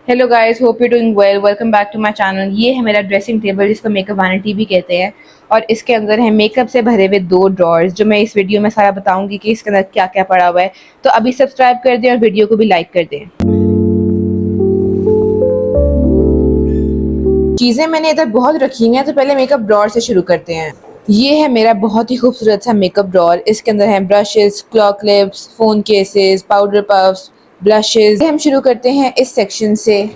Hello guys, hope you doing well. Welcome back to my channel. ये है मेरा dressing table जिसको makeup vanity भी कहते हैं। और इसके अंदर है मेकअप से भरे हुए दो ड्रॉर्स, जो मैं इस वीडियो में सारा बताऊंगी कि इसके अंदर क्या क्या पड़ा हुआ है। तो अभी सब्सक्राइब कर दें और वीडियो को भी लाइक कर दें। चीज़ें मैंने इधर बहुत रखी हुई हैं, तो पहले मेकअप ड्रॉर से शुरू करते हैं। ये है मेरा बहुत ही खूबसूरत सा मेकअप ड्रॉर। इसके अंदर है brushes, claw clips, phone cases, powder puffs, blushes. हम शुरू करते हैं इस सेक्शन से।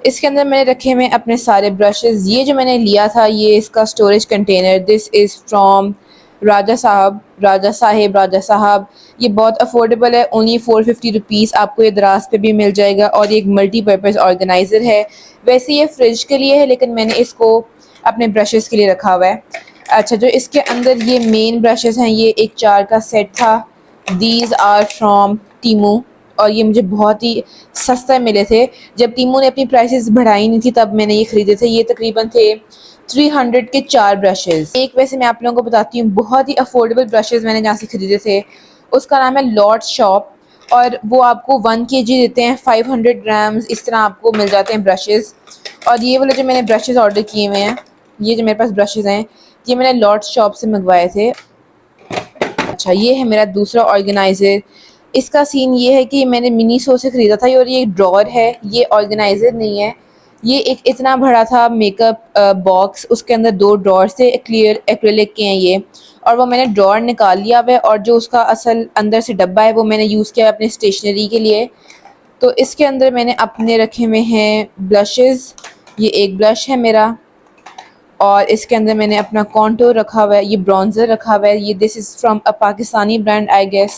इसके अंदर मैंने रखे हुए अपने सारे ब्रशेस। ये जो मैंने लिया था, ये इसका storage container, this is from Raja Sahab. ये बहुत अफोर्डेबल है, ओनली 450 रुपीज़। आपको ये दराज पे भी मिल जाएगा। और ये एक मल्टीपर्पज़ ऑर्गेनाइज़र है। वैसे ये फ्रिज के लिए है, लेकिन मैंने इसको अपने ब्रशेस के लिए रखा हुआ है। अच्छा, जो इसके अंदर ये मेन ब्रशेस हैं, ये एक 4 का सेट था। These are from Temu. और ये मुझे बहुत ही सस्ता मिले थे। जब टीमू ने अपनी प्राइसेस बढ़ाई नहीं थी, तब मैंने ये ख़रीदे थे। ये तकरीबन थे 300 के 4 ब्रशेस। एक वैसे मैं आप लोगों को बताती हूँ, बहुत ही अफोर्डेबल ब्रशेस मैंने जहाँ से ख़रीदे थे, उसका नाम है लॉर्ड शॉप। और वो आपको 1 kg देते हैं, 500 ग्राम्स इस तरह आपको मिल जाते हैं ब्रशेस। और ये वाले जो मैंने ब्रशेस ऑर्डर किए हुए हैं, ये जो मेरे पास ब्रशेस हैं, ये मैंने लॉर्ड शॉप से मंगवाए थे। अच्छा, ये है मेरा दूसरा ऑर्गेनाइज़र। इसका सीन ये है कि मैंने मिनीसो से ख़रीदा था। और ये एक ड्रॉर है, ये ऑर्गेनाइज़र नहीं है। ये एक इतना बड़ा था मेकअप बॉक्स, उसके अंदर 2 ड्रॉर से क्लियर एक्रेलिक के हैं ये। और वो मैंने ड्रॉर निकाल लिया हुआ है, और जो उसका असल अंदर से डब्बा है, वो मैंने यूज़ किया है अपनी स्टेशनरी के लिए। तो इसके अंदर मैंने अपने रखे हुए हैं ब्लशेज़। ये एक ब्लश है मेरा। और इसके अंदर मैंने अपना कॉन्टोर रखा हुआ है, ये ब्रॉन्ज़र रखा हुआ है। ये this is from a Pakistani brand I guess.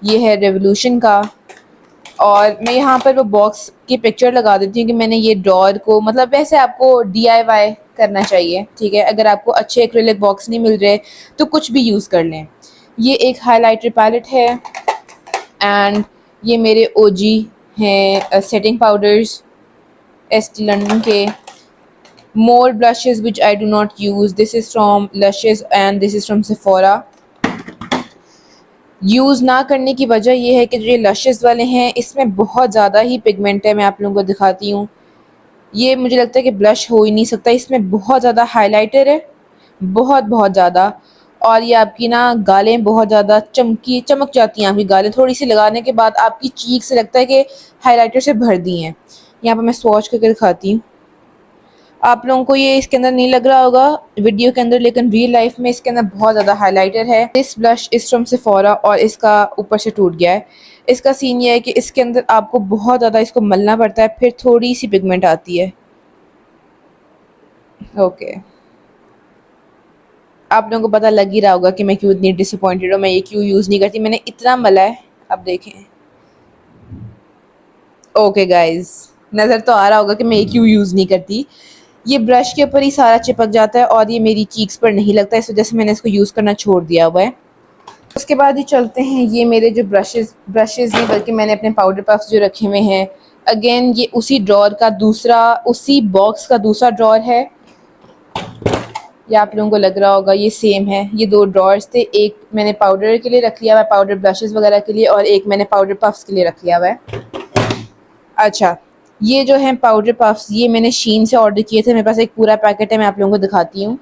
ये है रेवोल्यूशन का। और मैं यहाँ पर वो बॉक्स की पिक्चर लगा देती हूँ कि मैंने ये ड्रॉर को, मतलब वैसे आपको DIY करना चाहिए, ठीक है। अगर आपको अच्छे एक्रिलिक बॉक्स नहीं मिल रहे, तो कुछ भी यूज़ कर लें। ये एक हाइलाइटर पैलेट है। एंड ये मेरे OG हैं सेटिंग पाउडर्स, एस्टी लंडन के। More blushes which I do not use. This is from Luscious and this is from Sephora. Use ना करने की वजह ये है कि जो ये लशेस वाले हैं, इसमें बहुत ज़्यादा ही पिगमेंट है। मैं आप लोगों को दिखाती हूँ। ये मुझे लगता है कि ब्लश हो ही नहीं सकता। इसमें बहुत ज़्यादा हाइलाइटर है, बहुत बहुत ज़्यादा। और ये आपकी ना गालें बहुत ज़्यादा चमक जाती हैं। आपकी गालें थोड़ी सी लगाने के बाद आपकी चीक से लगता है कि हाइलाइटर से भर दी हैं। यहाँ पर मैं स्वॉच करके दिखाती हूँ। आप लोगों को ये इसके अंदर नहीं लग रहा होगा वीडियो के अंदर, लेकिन रियल लाइफ में इसके अंदर बहुत ज़्यादा हाइलाइटर है। This blush is from Sephora और इसका ऊपर से टूट गया है। इसका सीन ये है कि इसके अंदर आपको बहुत ज़्यादा इसको मलना पड़ता है, फिर थोड़ी सी पिगमेंट आती है। ओके, आप लोगों को पता लग ही रहा होगा कि मैं क्यों इतनी डिसअपॉइंटेड हूँ, मैं ये क्यों यूज़ नहीं करती। मैंने इतना मला है, अब देखें। ओके गाइज, नज़र तो आ रहा होगा कि मैं ये क्यों यूज़ नहीं करती। ये ब्रश के ऊपर ही सारा चिपक जाता है और ये मेरी चीक्स पर नहीं लगता, इस वजह से मैंने इसको यूज़ करना छोड़ दिया हुआ है। उसके बाद ही चलते हैं, ये मेरे जो ब्रशेज़ नहीं, बल्कि मैंने अपने पाउडर पफ्स जो रखे हुए हैं। अगेन ये उसी ड्रॉर का दूसरा, उसी बॉक्स का दूसरा ड्रॉर है। ये आप लोगों को लग रहा होगा, ये सेम है। ये 2 ड्रॉर्स थे, एक मैंने पाउडर के लिए रख लिया हुआ है, पाउडर ब्रशेज़ वगैरह के लिए, और एक मैंने पाउडर पफ्स के लिए रख लिया हुआ है। अच्छा, ये जो है पाउडर पफ्स, ये मैंने शीन से ऑर्डर किए थे। मेरे पास एक पूरा पैकेट है, मैं आप लोगों को दिखाती हूँ।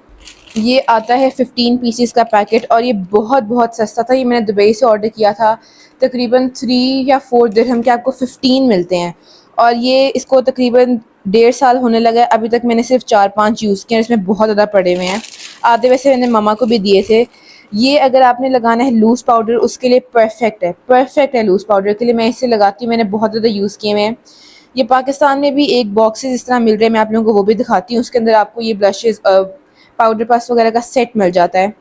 ये आता है 15 पीसेस का पैकेट, और ये बहुत बहुत सस्ता था। ये मैंने दुबई से ऑर्डर किया था। तकरीबन 3 या 4 दिरहम के आपको 15 मिलते हैं। और ये इसको तकरीबन 1.5 साल होने लगा है। अभी तक मैंने सिर्फ 4-5 यूज़ किए हैं, इसमें बहुत ज़्यादा पड़े हुए हैं। आधे वैसे मैंने ममा को भी दिए थे। ये अगर आपने लगाना है लूज़ पाउडर, उसके लिए परफेक्ट है लूज़ पाउडर के लिए। मैं इससे लगाती हूँ, मैंने बहुत ज़्यादा यूज़ किए हुए हैं। ये पाकिस्तान में भी एक बॉक्सेस इस तरह मिल रहे हैं, मैं आप लोगों को वो भी दिखाती हूँ। उसके अंदर आपको ये ब्लशेज़, पाउडर पफ्स वगैरह का सेट मिल जाता है।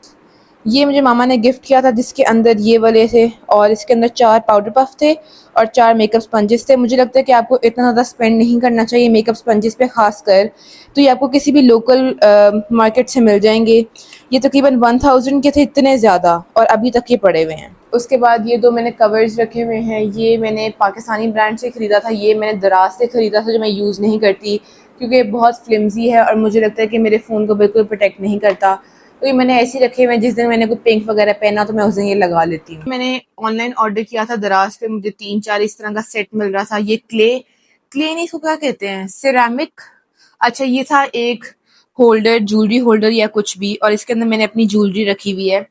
ये मुझे मामा ने गिफ्ट किया था, जिसके अंदर ये वाले थे, और इसके अंदर 4 पाउडर पफ थे और 4 मेकअप स्पंजेस थे। मुझे लगता है कि आपको इतना ज़्यादा स्पेंड नहीं करना चाहिए मेकअप स्पंजेस पे ख़ास कर। तो ये आपको किसी भी लोकल मार्केट से मिल जाएंगे। ये तकरीबन 1000 के थे, इतने ज़्यादा, और अभी तक ये पड़े हुए हैं। उसके बाद ये 2 मैंने कवर्स रखे हुए हैं। ये मैंने पाकिस्तानी ब्रांड से ख़रीदा था। ये मैंने दराज से ख़रीदा था, जो मैं यूज़ नहीं करती, क्योंकि बहुत फ्लिमजी है और मुझे लगता है कि मेरे फ़ोन को बिल्कुल प्रोटेक्ट नहीं करता। तो ये मैंने ऐसे ही रखे हुए हैं। जिस दिन मैंने कोई पिंक वगैरह पहना, तो मैं उस दिन ये लगा लेती हूँ। मैंने ऑनलाइन ऑर्डर किया था दराज पे, मुझे 3-4 इस तरह का सेट मिल रहा था। ये क्ले क्ले नहीं, इसको क्या कहते हैं, सिरेमिक। अच्छा, ये था एक होल्डर, ज्वेलरी होल्डर या कुछ भी, और इसके अंदर मैंने अपनी ज्वेलरी रखी हुई है।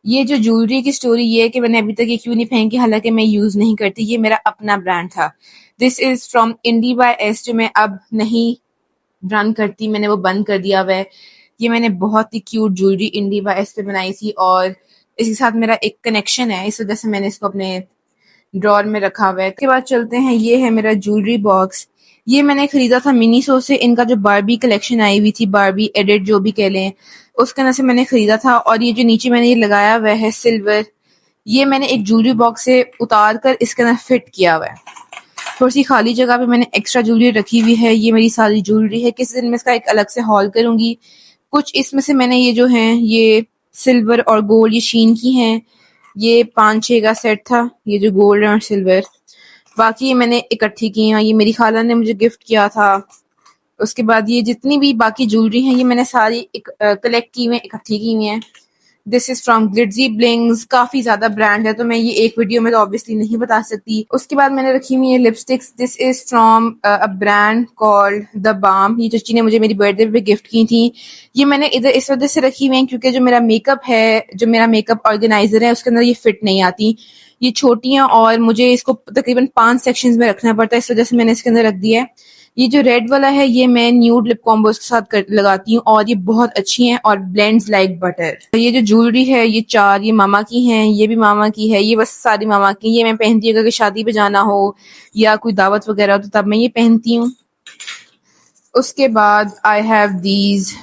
ये जो ज्वेलरी की स्टोरी ये है कि मैंने अभी तक ये क्यों नहीं पहन की, हालांकि मैं यूज नहीं करती, ये मेरा अपना ब्रांड था। This is from Indie by S, जो मैं अब नहीं रन करती, मैंने वो बंद कर दिया हुआ है। ये मैंने बहुत ही cute jewellery indie by S पे बनाई थी, और इसके साथ मेरा एक कनेक्शन है, इस वजह से मैंने इसको अपने ड्रॉर में रखा हुआ है। उसके बाद चलते हैं, ये है मेरा ज्वेलरी बॉक्स। ये मैंने खरीदा था मिनीसो से, इनका जो बारबी कलेक्शन आई हुई थी, बारबी एडिट जो भी कह लें, उसके अंदर से मैंने खरीदा था। और ये जो नीचे मैंने ये लगाया हुआ है सिल्वर, ये मैंने एक ज्वेलरी बॉक्स से उतार कर इसके अंदर फिट किया हुआ है। थोड़ी सी खाली जगह पे मैंने एक्स्ट्रा ज्वेलरी रखी हुई है, ये मेरी सारी ज्वेलरी है। किसी दिन मैं इसका एक अलग से हॉल करूंगी। कुछ इसमें से मैंने ये जो है ये सिल्वर और गोल्ड ये शीन की हैं, ये 5-6 का सेट था, ये जो गोल्ड और सिल्वर। बाकी ये मैंने इकट्ठी की हैं, ये मेरी खाला ने मुझे गिफ्ट किया था। उसके बाद ये जितनी भी बाकी ज्वेलरी हैं ये मैंने सारी कलेक्ट की हुई हैं, इकट्ठी की हुई हैं। दिस इज फ्रॉम ग्लिट्जी ब्लिंग्स, काफी ज्यादा ब्रांड है तो मैं ये एक वीडियो में तो ऑब्वियसली नहीं बता सकती। उसके बाद मैंने रखी हुई है lipsticks. This is from a brand called the Balm, ये चची ने मुझे मेरी बर्थडे पे गिफ्ट की थी। ये मैंने इधर इस वजह से रखी हुई है क्योंकि जो मेरा मेकअप है, जो मेरा मेकअप ऑर्गेनाइजर है, उसके अंदर ये फिट नहीं आती, ये छोटी हैं और मुझे इसको तकरीबन 5 सेक्शंस में रखना पड़ता है, इस वजह से मैंने इसके अंदर रख दिया है। ये जो रेड वाला है ये मैं न्यूड लिप कॉम्बोज के साथ लगाती हूँ और ये बहुत अच्छी हैं और ब्लेंड्स लाइक बटर। ये जो ज्वेलरी है ये 4 ये मामा की हैं, ये भी मामा की है, ये बस सारी मामा की। ये मैं पहनती हूँ अगर शादी पे जाना हो या कोई दावत वगैरह हो तो तब मैं ये पहनती हूँ। उसके बाद आई हैव दीज,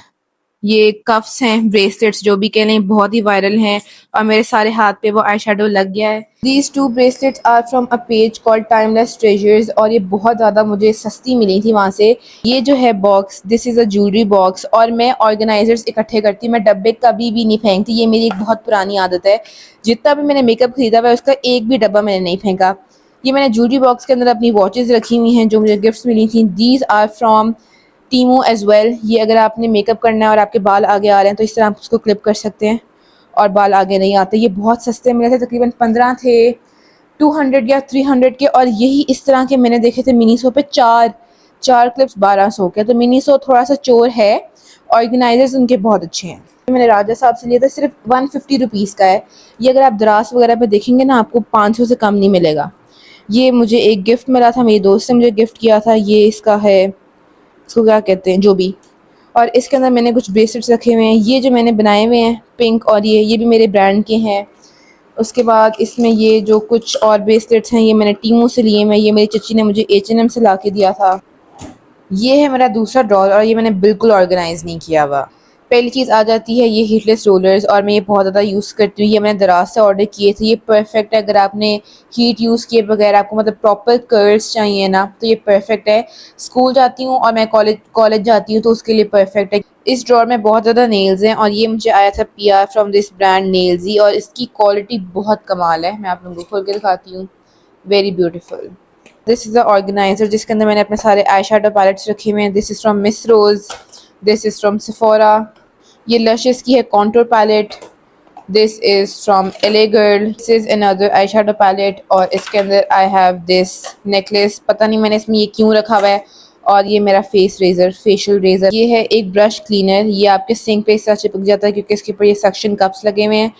ये कफ्स हैं, ब्रेसलेट्स जो भी कह लें, बहुत ही वायरल हैं और मेरे सारे हाथ पे वो आई शेडो लग गया है। These 2 bracelets are from a page called Timeless Treasures और ये बहुत ज़्यादा मुझे सस्ती मिली थी वहाँ से। ये जो है box, this is a jewellery box और मैं ऑर्गेनाइजर्स इकट्ठे करती हूँ, मैं डब्बे कभी भी नहीं फेंकती, ये मेरी एक बहुत पुरानी आदत है। जितना भी मैंने मेकअप खरीदा हुआ है उसका एक भी डब्बा मैंने नहीं फेंका। ये मैंने ज्वेलरी बॉक्स के अंदर अपनी वॉचेज़ रखी हुई हैं जो मुझे गिफ्ट्स मिली थी। These are from Temu as well, ये अगर आपने मेकअप करना है और आपके बाल आगे आ रहे हैं तो इस तरह आप उसको क्लिप कर सकते हैं और बाल आगे नहीं आते। ये बहुत सस्ते मिले थे, तकरीबन 15 थे, 200 या 300 के, और यही इस तरह के मैंने देखे थे मिनीसो पे, चार क्लिप्स 1200 के। तो मिनीसो थोड़ा सा चोर है, ऑर्गेनाइजर्स उनके बहुत अच्छे हैं। मैंने राजा साहब से लिया था, सिर्फ 150 रुपीज़ का है। ये अगर आप दराज वगैरह पे देखेंगे ना आपको 500 से कम नहीं मिलेगा। ये मुझे एक गिफ्ट मिला था, मेरी दोस्त ने मुझे गिफ्ट किया था। ये इसका है, इसको क्या कहते हैं जो भी, और इसके अंदर मैंने कुछ ब्रेसलेट्स रखे हुए हैं, ये जो मैंने बनाए हुए हैं पिंक, और ये भी मेरे ब्रांड के हैं। उसके बाद इसमें ये जो कुछ और ब्रेसलेट्स हैं ये मैंने टीमू से लिए हैं, ये मेरी चची ने मुझे H&M से ला के दिया था। ये है मेरा दूसरा ड्रॉर और ये मैंने बिल्कुल ऑर्गेनाइज नहीं किया हुआ। पहली चीज़ आ जाती है ये हीटलेस रोलर्स और मैं ये बहुत ज़्यादा यूज़ करती हूँ। ये मैंने दराज से ऑर्डर किए थे, ये परफेक्ट है अगर आपने हीट यूज़ किए बगैर आपको मतलब प्रॉपर कर्ल्स चाहिए ना तो ये परफेक्ट है। स्कूल जाती हूँ और मैं कॉलेज जाती हूँ तो उसके लिए परफेक्ट है। इस ड्रॉर में बहुत ज़्यादा नेल्स हैं और ये मुझे आया था PR फ्रॉम दिस ब्रांड नेल्जी और इसकी क्वालिटी बहुत कमाल है। मैं आप लोगों को खोल के दिखाती हूँ, very beautiful. This is the organiser जिसके अंदर मैंने अपने सारे आई शेडो पैलेट्स रखे हुए हैं। This is from Miss Rose, this is from Sephora. ये लशेस की है contour palette. This is from LA Girl, this is another eye shadow palette और इसके अंदर आई हैव दिस नेकलेस, पता नहीं मैंने इसमें ये क्यों रखा हुआ है। और ये मेरा फेस रेजर, फेशियल रेजर। ये है एक ब्रश क्लीनर, ये आपके सिंक पे इस तरह चिपक जाता है क्योंकि इसके ऊपर ये सक्शन कप्स लगे हुए हैं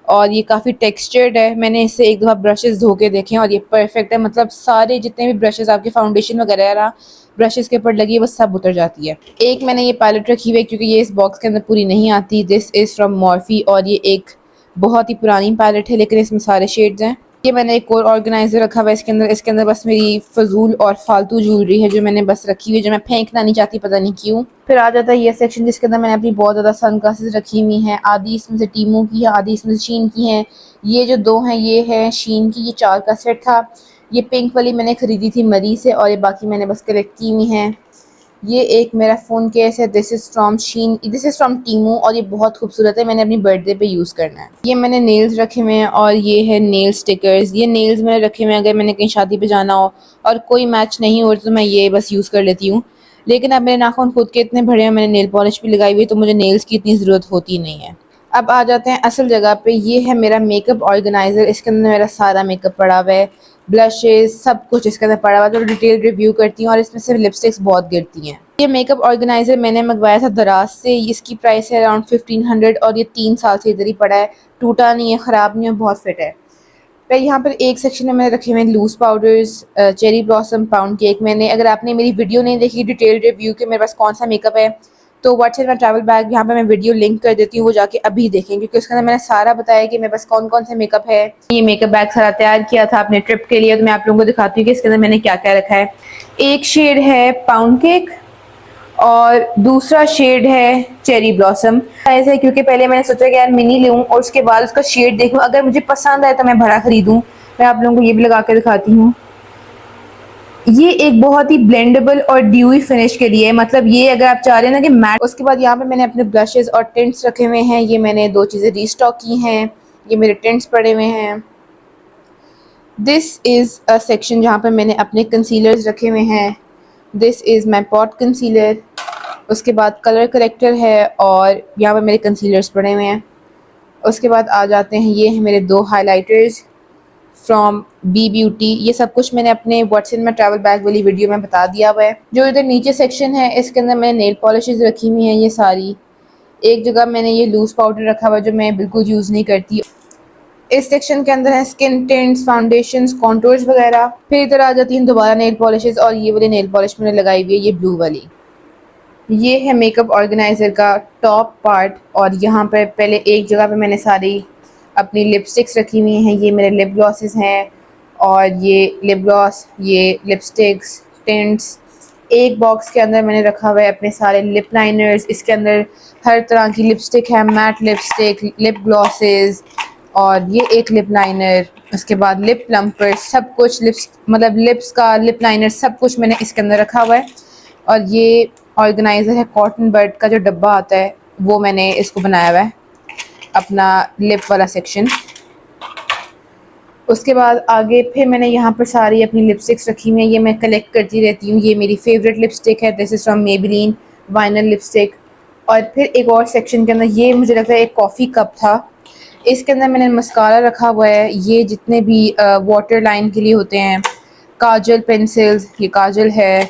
और ये काफ़ी टेक्सचर्ड है। मैंने इससे एक दफ़ा ब्रशेस धो के देखे हैं और ये परफेक्ट है, मतलब सारे जितने भी ब्रशेस आपके फाउंडेशन वगैरह ब्रशेस के ऊपर लगी है वो सब उतर जाती है। एक मैंने ये पैलेट रखी हुई है क्योंकि ये इस बॉक्स के अंदर पूरी नहीं आती। दिस इज़ फ्रॉम मॉर्फी और ये एक बहुत ही पुरानी पैलेट है लेकिन इसमें सारे शेड्स हैं। ये मैंने एक और ऑर्गेनाइजर रखा हुआ है इसके अंदर बस मेरी फजूल और फालतू ज्वेलरी है जो मैंने बस रखी हुई है, जो मैं फेंकना नहीं चाहती, पता नहीं क्यों। फिर आ जाता है ये सेक्शन जिसके अंदर मैंने अपनी बहुत ज़्यादा सन ग्लासेस रखी हुई हैं, आधी इसमें से टीमो की है, आधी इसमें से शीन की हैं। ये जो 2 हैं ये है शीन की, ये 4 का सेट था। ये पिंक वाली मैंने खरीदी थी मरी से और ये बाकी मैंने बस कलेक्ट की हुई हैं। ये एक मेरा फ़ोन केस है, this is from Shein, this is from Temu और ये बहुत खूबसूरत है, मैंने अपनी बर्थडे पे यूज़ करना है। ये मैंने नेल्स रखे हुए हैं और ये है नेल स्टिकर्स। ये नेल्स मैंने रखे हुए हैं अगर मैंने कहीं शादी पे जाना हो और कोई मैच नहीं हो तो मैं ये बस यूज़ कर लेती हूँ। लेकिन अब मेरे नाखून खुद के इतने बड़े हैं, मैंने नेल पॉलिश भी लगाई हुई है तो मुझे नेल्स की इतनी ज़रूरत होती नहीं है। अब आ जाते हैं असल जगह पे। ये है मेरा मेकअप ऑर्गेनाइज़र, इसके अंदर मेरा सारा मेकअप पड़ा हुआ है। ब्लशेस, सब कुछ इसके अंदर पड़ा हुआ है। तो डिटेल रिव्यू करती हूँ और इसमें से लिपस्टिक्स बहुत गिरती हैं। ये मेकअप ऑर्गेनाइज़र मैंने मंगवाया था दराज से। इसकी प्राइस है अराउंड 1500 और ये 3 साल से इधर ही पड़ा है, टूटा नहीं है, ख़राब नहीं है, बहुत फिट है। फिर यहाँ पर एक सेक्शन में मैंने रखे हुए हैं loose powders, cherry blossom, pound cake. मैंने, अगर आपने मेरी वीडियो नहीं देखी डिटेल रिव्यू के मेरे पास कौन सा मेकअप है, तो व्हाट्सएप में ट्रैवल बैग, यहाँ पे मैं वीडियो लिंक कर देती हूँ, वो जाके अभी देखें, क्योंकि उसके अंदर मैंने सारा बताया कि मेरे पास कौन कौन से मेकअप है। ये मेकअप बैग सारा तैयार किया था अपने ट्रिप के लिए, तो मैं आप लोगों को दिखाती हूँ कि इसके अंदर मैंने क्या क्या रखा है। एक शेड है पाउंड केक और दूसरा शेड है चेरी ब्लॉसम। ऐसे क्योंकि पहले मैंने सोचा कि यार मिनी लूँ और उसके बाद उसका शेड देखूँ, अगर मुझे पसंद आए तो मैं बड़ा खरीदूँ। मैं आप लोगों को ये भी लगा के दिखाती हूँ। ये एक बहुत ही ब्लेंडेबल और ड्यूई फिनिश के लिए, मतलब ये अगर आप चाह रहे हैं ना कि मैट। उसके बाद यहाँ पे मैंने अपने ब्लशेस और टिंट्स रखे हुए हैं। ये मैंने 2 चीज़ें रीस्टॉक की हैं। ये मेरे टिंट्स पड़े हुए हैं। दिस इज़ अ सेक्शन जहाँ पे मैंने अपने कंसीलर्स रखे हुए हैं। This is my pot concealer. उसके बाद कलर करेक्टर है और यहाँ पे मेरे कंसीलर्स पड़े हुए हैं। उसके बाद आ जाते हैं, ये हैं मेरे 2 हाइलाइटर्स फ्रॉम बी ब्यूटी। ये सब कुछ मैंने अपने व्हाट्सएप में ट्रैवल बैग वाली वीडियो में बता दिया हुआ है। जो इधर नीचे सेक्शन है इसके अंदर मैंने नेल पॉलिशेस रखी हुई हैं। ये सारी एक जगह मैंने ये लूज़ पाउडर रखा हुआ है जो मैं बिल्कुल यूज़ नहीं करती। इस सेक्शन के अंदर है स्किन टिंट्स, फाउंडेशंस, कॉन्टूर्स वगैरह। फिर इधर आ जाती हैं दोबारा नेल पॉलिशेस और ये वाली नेल पॉलिश मैंने लगाई हुई है, ये ब्लू वाली। ये है मेकअप ऑर्गेनाइज़र का टॉप पार्ट और यहाँ पर पहले एक जगह पे मैंने सारी अपनी लिपस्टिक्स रखी हुई हैं। ये मेरे लिप ग्लॉसेस हैं और ये लिप ग्लॉस, ये लिपस्टिक्स, टिंट्स। एक बॉक्स के अंदर मैंने रखा हुआ है अपने सारे लिप लाइनर्स। इसके अंदर हर तरह की लिपस्टिक है, मैट लिपस्टिक, लिप ग्लॉसेस और ये एक लिप लाइनर। उसके बाद लिप प्लम्पर, सब कुछ लिप्स, मतलब लिप्स का लिप लाइनर, सब कुछ मैंने इसके अंदर रखा हुआ है। और ये ऑर्गेनाइज़र है कॉटन बड का जो डब्बा आता है, वो मैंने इसको बनाया हुआ है अपना लिप वाला सेक्शन। उसके बाद आगे फिर मैंने यहाँ पर सारी अपनी लिपस्टिक्स रखी हुई हैं। ये मैं कलेक्ट करती रहती हूँ। ये मेरी फेवरेट लिपस्टिक है, this is from Maybelline vinyl lipstick. और फिर एक और सेक्शन के अंदर ये मुझे लगता है एक कॉफ़ी कप था, इसके अंदर मैंने मस्कारा रखा हुआ है। ये जितने भी वाटर लाइन के लिए होते हैं, काजल पेंसिल्स, ये काजल है,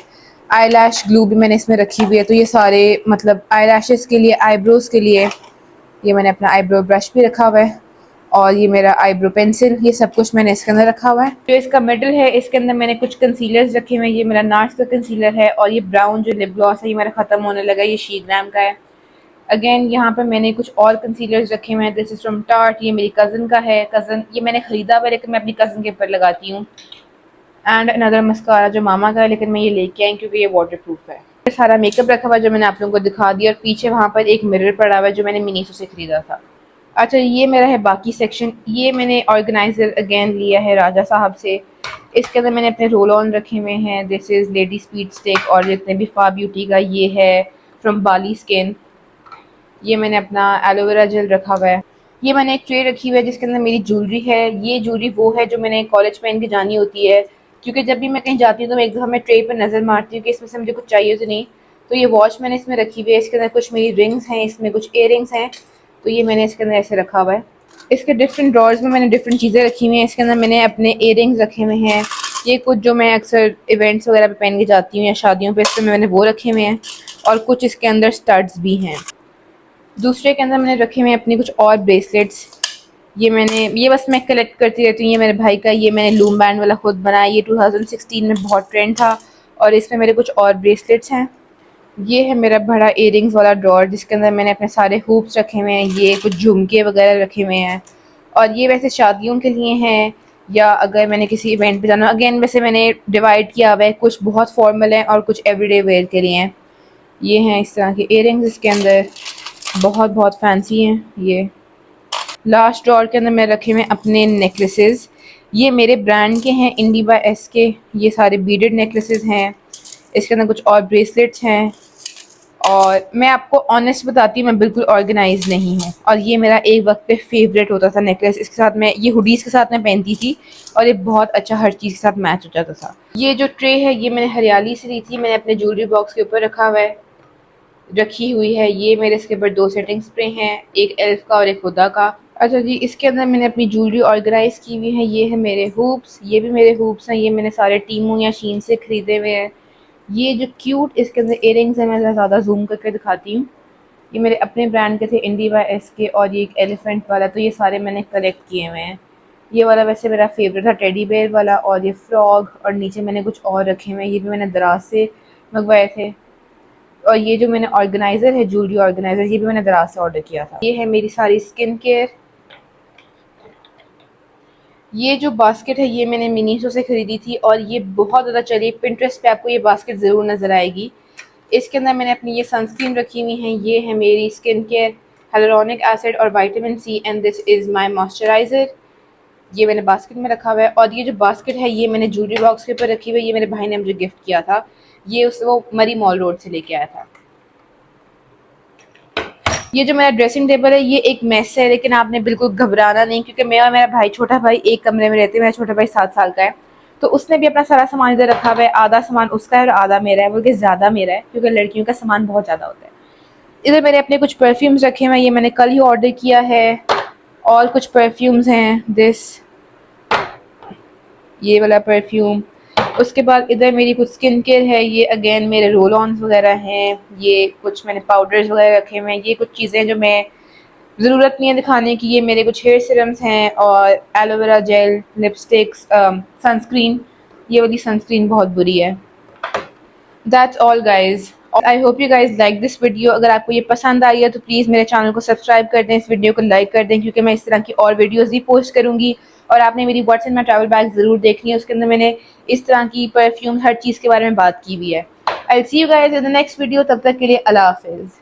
आईलैश ग्लू भी मैंने इसमें रखी हुई है। तो ये सारे मतलब आईलैशेस के लिए, आईब्रोज़ के लिए ये मैंने अपना आईब्रो ब्रश भी रखा हुआ है और ये मेरा आईब्रो पेंसिल, ये सब कुछ मैंने इसके अंदर रखा हुआ है। जो इसका मिडल है इसके अंदर मैंने कुछ कंसीलर्स रखे हुए हैं। ये मेरा नार्स का कंसीलर है और ये ब्राउन जो लिप ग्लॉस है ये मेरा ख़त्म होने लगा, ये शीग्राम का है। अगेन यहाँ पर मैंने कुछ और कंसीलर्स रखे हुए हैं, दिस इज़ फ्रॉम टार्ट। ये मेरी कज़न का है, कज़न ये मैंने ख़रीदा हुआ है लेकिन मैं अपनी कज़न के ऊपर लगाती हूँ। एंड अनदर मस्कारा जो मामा का है, लेकिन मैं ये लेके आई क्योंकि ये वाटर प्रूफ है। ये सारा मेकअप रखा हुआ है जो मैंने आप लोगों को दिखा दिया और पीछे वहाँ पर एक मिरर पड़ा हुआ है जो मैंने मिनीसो से ख़रीदा था। अच्छा, ये मेरा है बाकी सेक्शन। ये मैंने ऑर्गेनाइज़र अगेन लिया है राजा साहब से। इसके अंदर मैंने अपने रोल ऑन रखे हुए हैं, this is lady speed stick और जितने भी फा ब्यूटी का ये है फ्रॉम बाली स्किन। ये मैंने अपना एलोवेरा जेल रखा हुआ है। ये मैंने एक ट्रे रखी हुई है जिसके अंदर मेरी ज्वेलरी है। ये ज्वेलरी वो है जो मैंने कॉलेज पहन के जानी होती है, क्योंकि जब भी मैं कहीं जाती हूँ तो मैं एक दफ़ा मैं ट्रे पर नज़र मारती हूँ कि इसमें से मुझे कुछ चाहिए तो नहीं। तो ये वॉच मैंने इसमें रखी हुई है, इसके अंदर कुछ मेरी रिंग्स हैं, इसमें कुछ इयर रिंग्स हैं, तो ये मैंने इसके अंदर ऐसे रखा हुआ है। इसके डिफरेंट ड्रॉर्स में मैंने डिफरेंट चीज़ें रखी हुई हैं। इसके अंदर मैंने अपने इयर रिंग्स रखे हुए हैं, ये कुछ जो मैं अक्सर इवेंट्स वगैरह पे पहन के जाती हूँ या शादियों पे, इसमें मैंने वो रखे हुए हैं और कुछ इसके अंदर स्टड्स भी हैं। दूसरे के अंदर मैंने रखे हुए हैं अपनी कुछ और ब्रेसलेट्स। ये बस मैं कलेक्ट करती रहती हूँ। ये मेरे भाई का, ये मैंने लूम बैंड वाला खुद बनाया, ये 2016 में बहुत ट्रेंड था और इसमें मेरे कुछ और ब्रेसलेट्स हैं। ये है मेरा बड़ा इयरिंग्स वाला ड्रॉर जिसके अंदर मैंने अपने सारे हुप्स रखे हुए हैं, ये कुछ झुमके वगैरह रखे हुए हैं और ये वैसे शादियों के लिए हैं या अगर मैंने किसी इवेंट पे जाना। अगेन वैसे मैंने डिवाइड किया हुआ है, कुछ बहुत फॉर्मल हैं और कुछ एवरीडे वेयर के लिए हैं। ये हैं इस तरह के इयरिंग्स, इसके अंदर बहुत बहुत फैंसी हैं। ये लास्ट ड्रॉर के अंदर मैं रखे हुए अपने नेकलेसेस, ये मेरे ब्रांड के हैं, इंडी बाय एस के। ये सारे बीडेड नेकलेसेस हैं, इसके अंदर कुछ और ब्रेसलेट्स हैं और मैं आपको ऑनेस्ट बताती हूँ मैं बिल्कुल ऑर्गेनाइज नहीं हूँ और ये मेरा एक वक्त पे फेवरेट होता था नेकलेस। इसके साथ मैं ये हुडीज़ के साथ मैं पहनती थी और ये बहुत अच्छा हर चीज़ के साथ मैच हो जाता था। ये जो ट्रे है ये मैंने हरियाली से ली थी, मैंने अपने ज्वेलरी बॉक्स के ऊपर रखी हुई है। ये मेरे इसके ऊपर 2 सेटिंग स्प्रे हैं, एक एल्फ का और एक हुदा का। अच्छा जी, इसके अंदर मैंने अपनी ज्वेलरी ऑर्गेनाइज की हुई है। ये है मेरे हुप्स, ये भी मेरे हुप्स हैं, ये मैंने सारे टीमू या शीन से ख़रीदे हुए हैं। ये जो क्यूट इसके अंदर इयरिंग्स हैं, मैं ज़्यादा जूम करके दिखाती हूँ। ये मेरे अपने ब्रांड के थे, इंडी बाय एस के, और ये एक एलिफेंट वाला, तो ये सारे मैंने कलेक्ट किए हुए हैं। ये वाला वैसे मेरा फेवरेट था, टेडी बेयर वाला, और ये फ्रॉग, और नीचे मैंने कुछ और रखे हुए हैं, ये भी मैंने दराज से मंगवाए थे। और ये जो मैंने ऑर्गेनाइज़र है, ज्वेलरी ऑर्गेनाइज़र, ये भी मैंने दराज से ऑर्डर किया था। ये है मेरी सारी स्किन केयर। ये जो बास्केट है ये मैंने मिनीसो से ख़रीदी थी और ये बहुत ज़्यादा चली। पिंटरेस्ट पे आपको ये बास्केट ज़रूर नज़र आएगी। इसके अंदर मैंने अपनी ये सनस्क्रीन रखी हुई हैं। ये है मेरी स्किन केयर, हाइलुरोनिक एसिड और vitamin C, and this is my moisturizer. ये मैंने बास्केट में रखा हुआ है। और ये जो बास्केट है ये मैंने ज्वेलरी बॉक्स के ऊपर रखी हुई है। ये मेरे भाई ने मुझे गिफ्ट किया था। ये वो मरी मॉल रोड से लेके आया था। ये जो मेरा ड्रेसिंग टेबल है ये एक मेस है, लेकिन आपने बिल्कुल घबराना नहीं, क्योंकि मैं और मेरा भाई, छोटा भाई, एक कमरे में रहते हैं। मेरा छोटा भाई 7 साल का है, तो उसने भी अपना सारा सामान इधर रखा हुआ है। आधा सामान उसका है और आधा मेरा है, बल्कि ज़्यादा मेरा है, क्योंकि लड़कियों का सामान बहुत ज़्यादा होता है। इधर मैंने अपने कुछ परफ्यूम्स रखे हुए हैं, ये मैंने कल ही ऑर्डर किया है। और कुछ परफ्यूम्स हैं, ये वाला परफ्यूम। उसके बाद इधर मेरी कुछ स्किन केयर है, ये अगेन मेरे रोल ऑन्स वगैरह हैं। ये कुछ मैंने पाउडर्स वगैरह रखे हुए हैं। ये कुछ चीज़ें जो मैं ज़रूरत नहीं है दिखाने की। ये मेरे कुछ हेयर सीरम्स हैं और एलोवेरा जेल, लिपस्टिक्स, सनस्क्रीन। ये वाली सनस्क्रीन बहुत बुरी है। That's all guys. I hope you guys like this video. अगर आपको ये पसंद आई है तो प्लीज़ मेरे चैनल को सब्सक्राइब कर दें, इस वीडियो को लाइक कर दें, क्योंकि मैं इस तरह की और वीडियोज़ भी पोस्ट करूँगी। और आपने मेरी व्हाट्सएप में ट्रैवल बैग ज़रूर देखनी है, उसके अंदर मैंने इस तरह की परफ्यूम हर चीज़ के बारे में बात की हुई है। I will see you guys in the next video. तब तक के लिए अल्लाह हाफिज़।